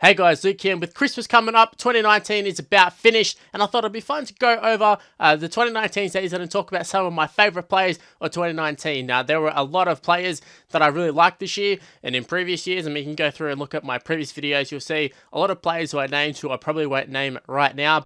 Hey guys, Luke here. With Christmas coming up, 2019 is about finished, and I thought it'd be fun to go over the 2019 season and talk about some of my favourite players of 2019. Now, there were a lot of players that I really liked this year and in previous years, and we can go through and look at my previous videos. You'll see a lot of players who I named who I probably won't name right now.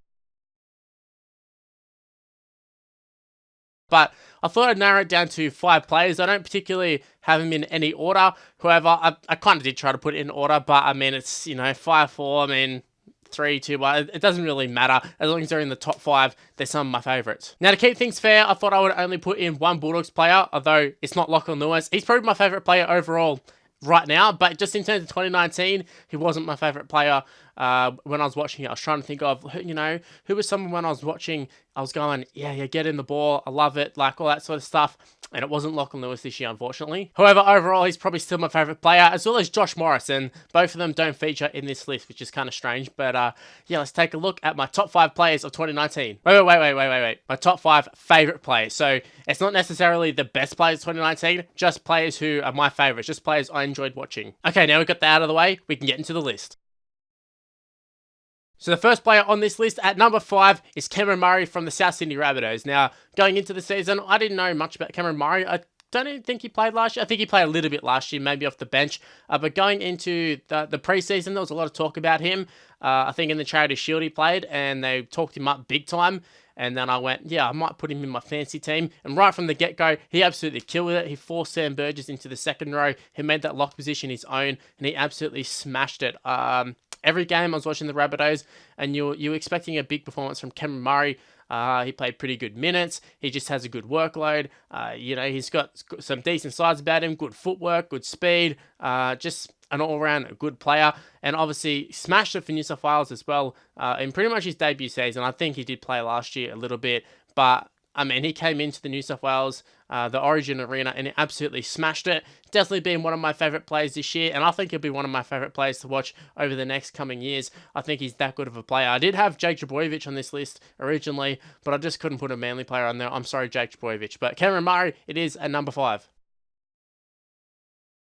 But I thought I'd narrow it down to 5 players. I don't particularly have them in any order. However, I kind of did try to put it in order, but I mean, it's, 5, 4, I mean, 3, 2, 1. It doesn't really matter. As long as they're in the top 5, they're some of my favourites. Now, to keep things fair, I thought I would only put in one Bulldogs player, although it's not Lachlan Lewis. He's probably my favourite player overall right now, but just in terms of 2019, he wasn't my favourite player when I was watching it. I was trying to think of, who was someone when I was watching, I was going, yeah, get in the ball, I love it, like all that sort of stuff, and it wasn't Lachlan Lewis this year, unfortunately. However, overall, he's probably still my favourite player, as well as Josh Morris, and both of them don't feature in this list, which is kind of strange, but yeah, let's take a look at my top 5 players of 2019. Wait. My top 5 favourite players. So, it's not necessarily the best players of 2019, just players who are my favourites, just players I enjoyed watching. Okay, now we've got that out of the way, we can get into the list. So the first player on this list at number 5 is Cameron Murray from the South Sydney Rabbitohs. Now, going into the season, I didn't know much about Cameron Murray. I don't even think he played last year. I think he played a little bit last year, maybe off the bench. But going into the preseason, there was a lot of talk about him. I think in the Charity Shield he played, and they talked him up big time. And then I went, yeah, I might put him in my fantasy team. And right from the get-go, he absolutely killed it. He forced Sam Burgess into the second row. He made that lock position his own, and he absolutely smashed it. Every game I was watching the Rabbitohs, and you're expecting a big performance from Cameron Murray. He played pretty good minutes. He just has a good workload. He's got some decent sides about him, good footwork, good speed, just an all-round good player. And obviously smashed it for New South Wales as well in pretty much his debut season. I think he did play last year a little bit, but I mean, he came into the New South Wales, the Origin Arena, and he absolutely smashed it. Definitely been one of my favourite players this year, and I think he'll be one of my favourite players to watch over the next coming years. I think he's that good of a player. I did have Jake Trbojevic on this list originally, but I just couldn't put a Manly player on there. I'm sorry, Jake Trbojevic. But Cameron Murray, it is at number 5.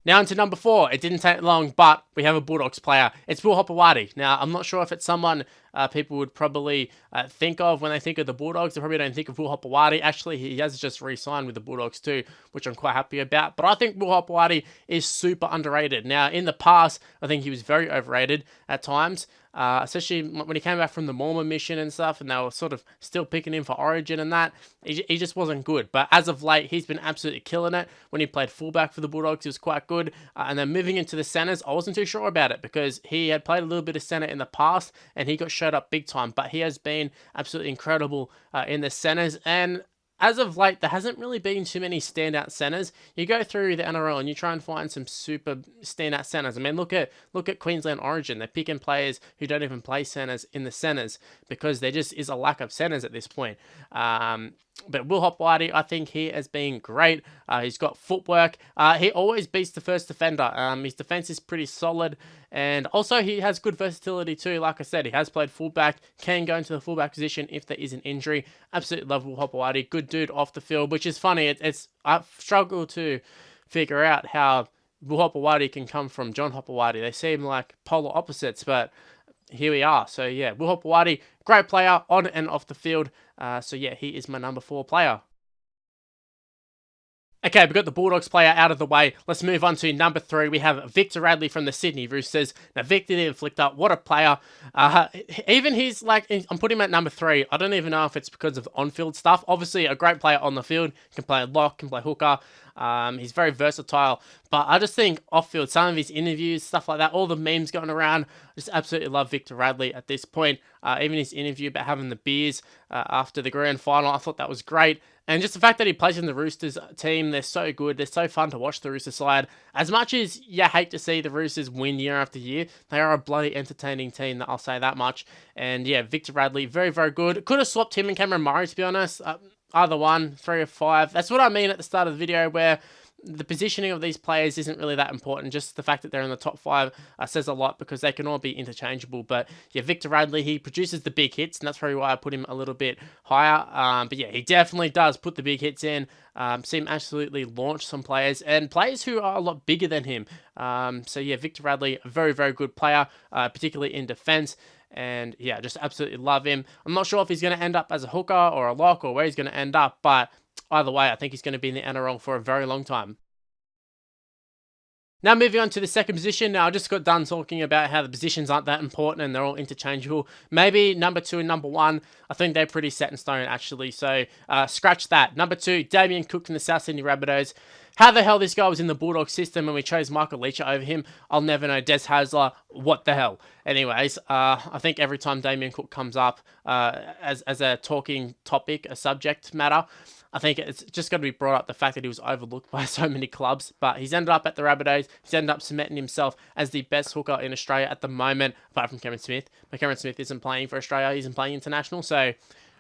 Now into number 4. It didn't take long, but we have a Bulldogs player. It's Will Hopewadi. Now, I'm not sure if it's someone people would probably think of when they think of the Bulldogs. They probably don't think of Will Hopewadi. Actually, he has just re-signed with the Bulldogs too, which I'm quite happy about. But I think Will Hopewadi is super underrated. Now, in the past, I think he was very overrated at times. Especially when he came back from the Mormon mission and stuff, and they were sort of still picking him for Origin and that. He just wasn't good. But as of late, he's been absolutely killing it. When he played fullback for the Bulldogs, he was quite good. And then moving into the centres, I wasn't too sure about it because he had played a little bit of centre in the past, and he got showed up big time. But he has been absolutely incredible in the centres. And as of late, there hasn't really been too many standout centres. You go through the NRL and you try and find some super standout centres. I mean, look at Queensland Origin. They're picking players who don't even play centres in the centres because there just is a lack of centres at this point. But Will Hopewadi, I think he has been great. He's got footwork. He always beats the first defender. His defense is pretty solid. And also he has good versatility too. Like I said, he has played fullback, can go into the fullback position if there is an injury. Absolutely love Will Hopewadi. Good dude off the field, which is funny. I've struggled to figure out how Will Hopewadi can come from John Hopewadi. They seem like polar opposites, but here we are. So yeah, Will Hopewadi, great player on and off the field. So yeah, he is my number 4 player. Okay, we've got the Bulldogs player out of the way. Let's move on to number 3. We have Victor Radley from the Sydney Roosters. Now, Victor the Inflictor, what a player. Even he's like, I'm putting him at number 3. I don't even know if it's because of on-field stuff. Obviously, a great player on the field. Can play lock, can play hooker. He's very versatile. But I just think off-field, some of his interviews, stuff like that, all the memes going around, I just absolutely love Victor Radley at this point. Even his interview about having the beers after the grand final, I thought that was great. And just the fact that he plays in the Roosters team, they're so good. They're so fun to watch, the Roosters side. As much as you hate to see the Roosters win year after year, they are a bloody entertaining team, I'll say that much. And yeah, Victor Radley, very, very good. Could have swapped him and Cameron Murray, to be honest. Either one, 3 or 5. That's what I mean at the start of the video, where the positioning of these players isn't really that important. Just the fact that they're in the top 5 says a lot, because they can all be interchangeable. But yeah, Victor Radley, he produces the big hits, and that's probably why I put him a little bit higher. But yeah, he definitely does put the big hits in. See him absolutely launch some players, and players who are a lot bigger than him. So yeah, Victor Radley, a very, very good player, particularly in defense. And yeah, just absolutely love him. I'm not sure if he's going to end up as a hooker or a lock or where he's going to end up, but either way, I think he's going to be in the NRL for a very long time. Now moving on to the second position. Now I just got done talking about how the positions aren't that important and they're all interchangeable. Maybe number 2 and number 1, I think they're pretty set in stone actually. So scratch that. Number 2, Damian Cook from the South Sydney Rabbitohs. How the hell this guy was in the Bulldog system and we chose Michael Leacher over him, I'll never know. Des Hasler, what the hell? Anyways, I think every time Damian Cook comes up as a talking topic, a subject matter, I think it's just got to be brought up the fact that he was overlooked by so many clubs. But he's ended up at the Rabbitohs. He's ended up cementing himself as the best hooker in Australia at the moment, apart from Cameron Smith. But Cameron Smith isn't playing for Australia. He's playing international. So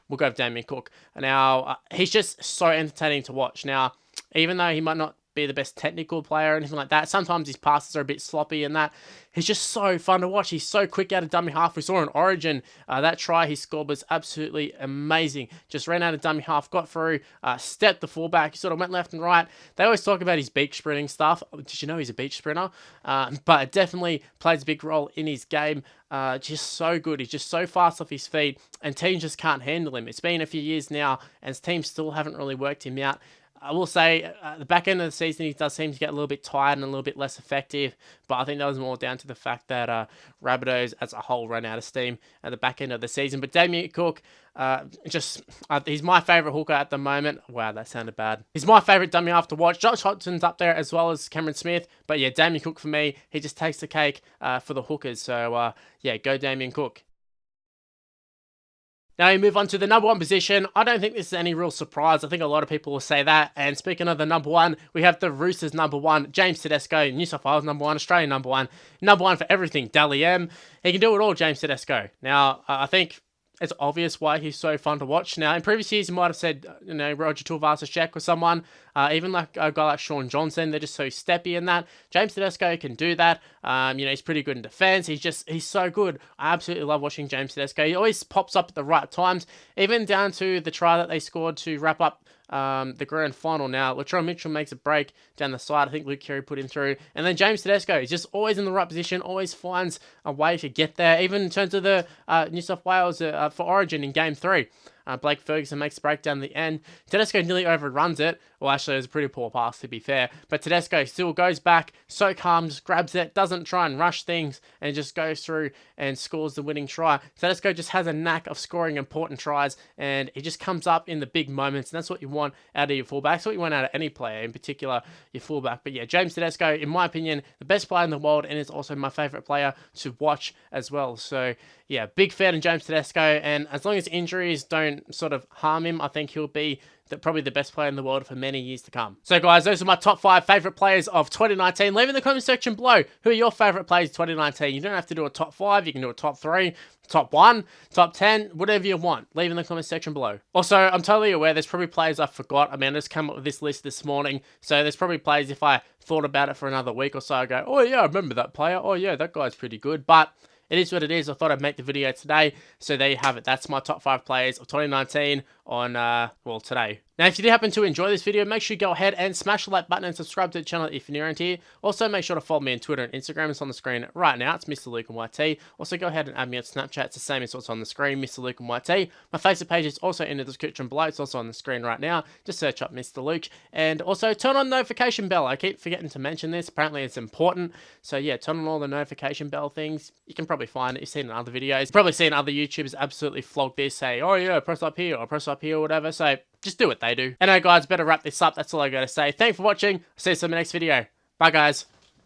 we'll go with Damian Cook. Now, he's just so entertaining to watch. Now, even though he might not be the best technical player or anything like that, sometimes his passes are a bit sloppy and that. He's just so fun to watch. He's so quick out of dummy half. We saw in Origin, that try he scored was absolutely amazing. Just ran out of dummy half, got through, stepped the fullback, he sort of went left and right. They always talk about his beach sprinting stuff. Did you know he's a beach sprinter? But it definitely plays a big role in his game. Just so good. He's just so fast off his feet, and teams just can't handle him. It's been a few years now, and teams still haven't really worked him out. I will say, at the back end of the season, he does seem to get a little bit tired and a little bit less effective, but I think that was more down to the fact that Rabbitohs as a whole ran out of steam at the back end of the season. But Damian Cook, he's my favourite hooker at the moment. Wow, that sounded bad. He's my favourite dummy half to watch. Josh Hodgson's up there as well as Cameron Smith, but yeah, Damian Cook for me, he just takes the cake for the hookers. So yeah, go Damian Cook. Now we move on to the number 1 position. I don't think this is any real surprise. I think a lot of people will say that. And speaking of the number 1, we have the Roosters number 1, James Tedesco, New South Wales number 1, Australian number 1. Number 1 for everything, Dally M. He can do it all, James Tedesco. Now, I think it's obvious why he's so fun to watch. Now, in previous years, you might have said, Roger Tuivasa-Sheck or someone, even like a guy like Sean Johnson, they're just so steppy in that. James Tedesco can do that. He's pretty good in defense. He's so good. I absolutely love watching James Tedesco. He always pops up at the right times, even down to the try that they scored to wrap up the grand final. Now, Latrell Mitchell makes a break down the side. I think Luke Keary put him through. And then James Tedesco is just always in the right position, always finds a way to get there. Even in terms of the New South Wales for Origin in Game 3. Blake Ferguson makes a break down the end. Tedesco nearly overruns it. Well, actually, it was a pretty poor pass, to be fair. But Tedesco still goes back, so calm, just grabs it, doesn't try and rush things, and just goes through and scores the winning try. Tedesco just has a knack of scoring important tries, and he just comes up in the big moments, and that's what you want out of your fullback. That's what you want out of any player, in particular your fullback. But yeah, James Tedesco, in my opinion, the best player in the world, and is also my favourite player to watch as well. So yeah, big fan of James Tedesco, and as long as injuries don't sort of harm him, I think he'll be probably the best player in the world for many years to come. So guys, those are my top 5 favourite players of 2019. Leave in the comment section below who are your favourite players of 2019. You don't have to do a top 5, you can do a top 3, top 1, top 10, whatever you want. Leave in the comment section below. Also, I'm totally aware there's probably players I forgot. I mean, I just came up with this list this morning, so there's probably players if I thought about it for another week or so, I go, oh yeah, I remember that player. Oh yeah, that guy's pretty good. But it is what it is. I thought I'd make the video today. So there you have it. That's my top 5 players of 2019 on, today. Now, if you did happen to enjoy this video, make sure you go ahead and smash the like button and subscribe to the channel if you're new around here. Also, make sure to follow me on Twitter and Instagram. It's on the screen right now. It's Mr. Luke and YT. Also, go ahead and add me on Snapchat. It's the same as what's on the screen, Mr. Luke and YT. My Facebook page is also in the description below. It's also on the screen right now. Just search up Mr. Luke. And also, turn on the notification bell. I keep forgetting to mention this. Apparently, it's important. So, yeah, turn on all the notification bell things. You can probably find it. You've seen it in other videos. You've probably seen other YouTubers absolutely flog this, say, oh, yeah, press up here or press up here or whatever. So, just do what they do. Anyway, guys, better wrap this up. That's all I got to say. Thanks for watching. See you in the next video. Bye, guys.